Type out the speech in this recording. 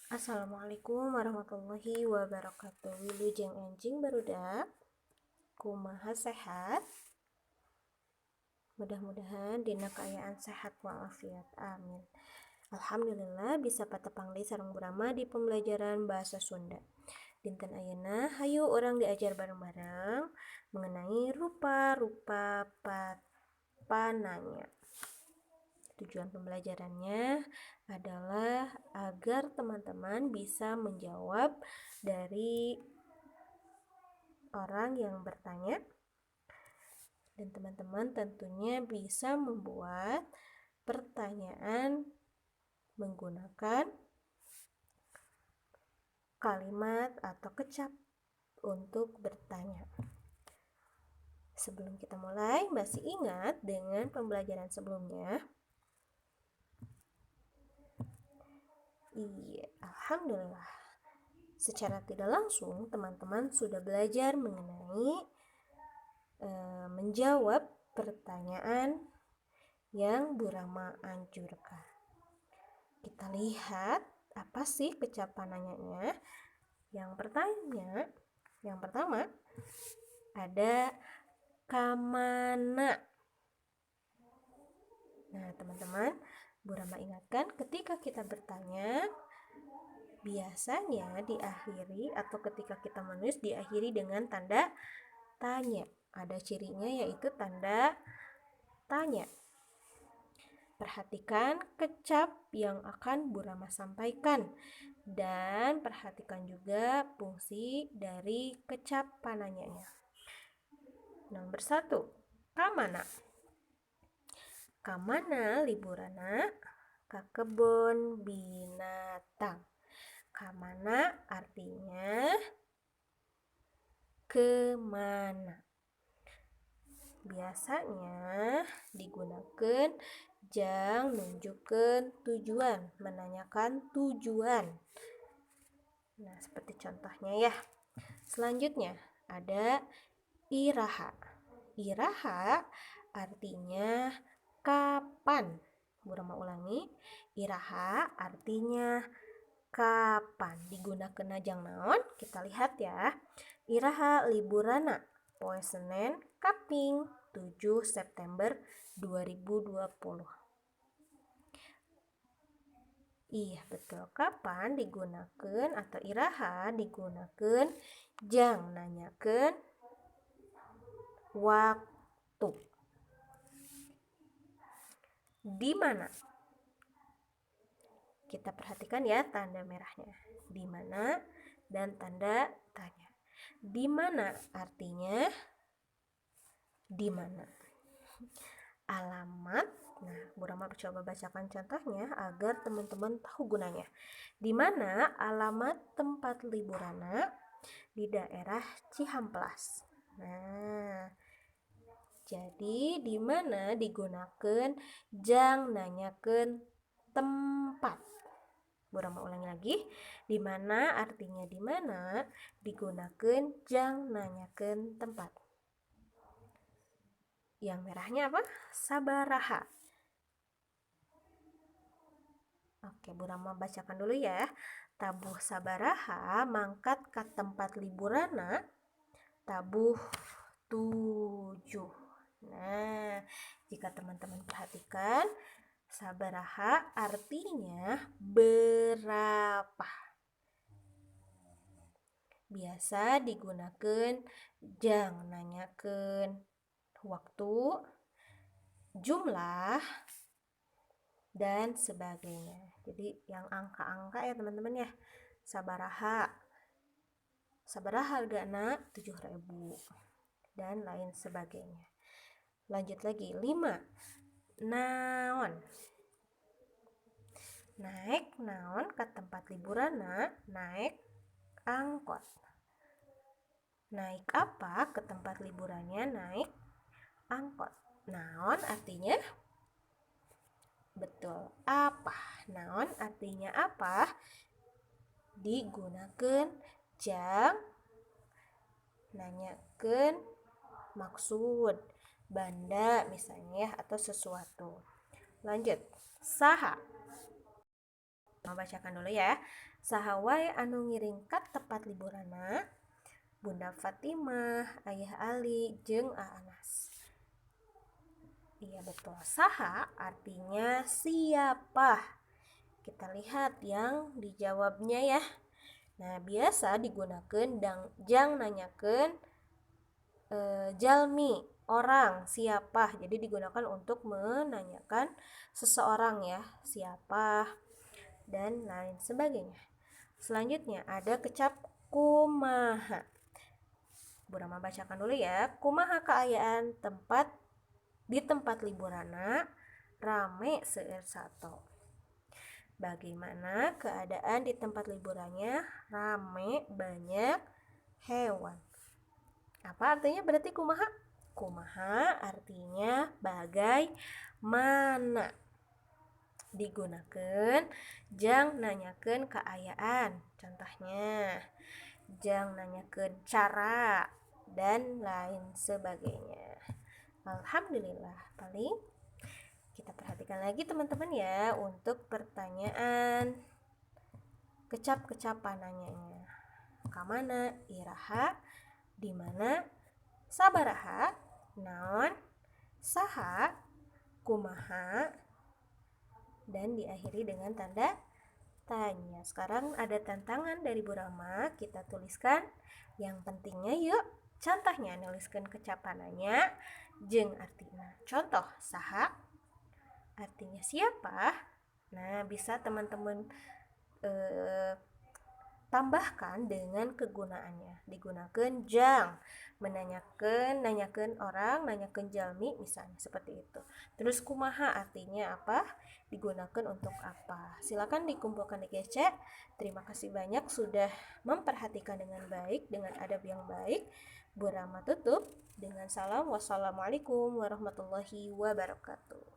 Assalamualaikum warahmatullahi wabarakatuh. Wilujeng enjing barudak. Kumaha sehat? Mudah-mudahan dina kaayaan sehat walafiat. Amin. Alhamdulillah bisa patepang deui sareng Burama di pembelajaran bahasa Sunda. Dinten ayeuna hayu orang diajar bareng-bareng mengenai rupa-rupa pananya. Tujuan pembelajarannya adalah agar teman-teman bisa menjawab dari orang yang bertanya, dan teman-teman tentunya bisa membuat pertanyaan menggunakan kalimat atau kecap untuk bertanya. Sebelum kita mulai, masih ingat dengan pembelajaran sebelumnya? Iya, alhamdulillah. Secara tidak langsung, teman-teman sudah belajar mengenai menjawab pertanyaan yang Burama anjurkan. Kita lihat apa sih kecapanannya. Yang pertama ada kamana. Nah, teman-teman, Burama ingatkan ketika kita bertanya, biasanya diakhiri atau ketika kita menulis diakhiri dengan tanda tanya. Ada cirinya yaitu tanda tanya. Perhatikan kecap yang akan Burama sampaikan dan perhatikan juga fungsi dari kecap pananyanya. Nomor 1, kamana. Kamana liburana? Ka kebun binatang. Kamana artinya kemana. Biasanya digunakan jang nunjukkan tujuan, menanyakan tujuan. Nah, seperti contohnya ya. Selanjutnya ada iraha. Iraha artinya kapan. Burama ulangi. Iraha artinya kapan. Digunakan najang naon? Kita lihat ya. Iraha liburana poe Senen kaping 7 September 2020. Iya, betul. Kapan digunakan atau iraha digunakan jang nanyakeun waktu. Di mana? Kita perhatikan ya tanda merahnya. Di mana dan tanda tanya. Di mana artinya di mana. Alamat. Nah, Burama coba bacakan contohnya agar teman-teman tahu gunanya. Di mana alamat tempat liburana? Di daerah Cihamplas. Nah, jadi di mana digunakan jang nanyakeun tempat. Burama ulangi lagi. Di mana artinya di mana digunakan jang nanyakeun tempat. Yang merahnya apa? Sabaraha. Oke, Burama bacakan dulu ya. Tabuh sabaraha mangkat ke tempat liburana. Tabuh 7. Nah, jika teman-teman perhatikan, sabaraha artinya berapa. Biasa digunakan jang nanyakeun waktu, jumlah, dan sebagainya. Jadi yang angka-angka ya teman-teman ya. Sabaraha hargana 7.000 dan lain sebagainya. Lanjut lagi. 5. Naon. Naik naon ke tempat liburana? Naik angkot. Naik apa ke tempat liburannya? Naik angkot. Naon artinya? Betul, apa. Naon artinya apa? Digunakan jang nanyakeun maksud, banda misalnya ya, atau sesuatu. Lanjut. Saha. Bacakan dulu ya. Saha wae anu ngiringkat tepat liburanna Bunda Fatimah, Ayah Ali, jeung Anas. Iya betul. Saha artinya siapa. Kita lihat yang dijawabnya ya. Nah, biasa digunakan jang nanyakeun jalmi, orang, siapa. Jadi digunakan untuk menanyakan seseorang ya, siapa dan lain sebagainya. Selanjutnya ada kecap kumaha. Burama bacakan dulu ya. Kumaha kaayaan di tempat liburana rame seueur sato. Bagaimana keadaan di tempat liburannya? Rame, banyak hewan. Apa artinya berarti kumaha? Kumaha artinya bagaimana. Digunakan jang nanyakeun kaayaan. Contohnya, jang nanyakeun cara dan lain sebagainya. Alhamdulillah, paling kita perhatikan lagi teman-teman ya untuk pertanyaan kecap-kecapan nanyanya. Kamana, iraha, dimana, sabaraha, naon, saha, kumaha, dan diakhiri dengan tanda tanya. Sekarang ada tantangan dari Bu Rama, kita tuliskan yang pentingnya yuk. Contohnya nuliskan kecapananya jeung artinya. Contoh, saha artinya siapa. Nah, bisa teman-teman tambahkan dengan kegunaannya. Digunakan jang, nanyakeun orang, nanyakeun jalmi misalnya seperti itu. Terus kumaha artinya apa? Digunakan untuk apa? Silakan dikumpulkan di GC. Terima kasih banyak sudah memperhatikan dengan baik, dengan adab yang baik. Bu Rama tutup dengan salam. Wassalamualaikum warahmatullahi wabarakatuh.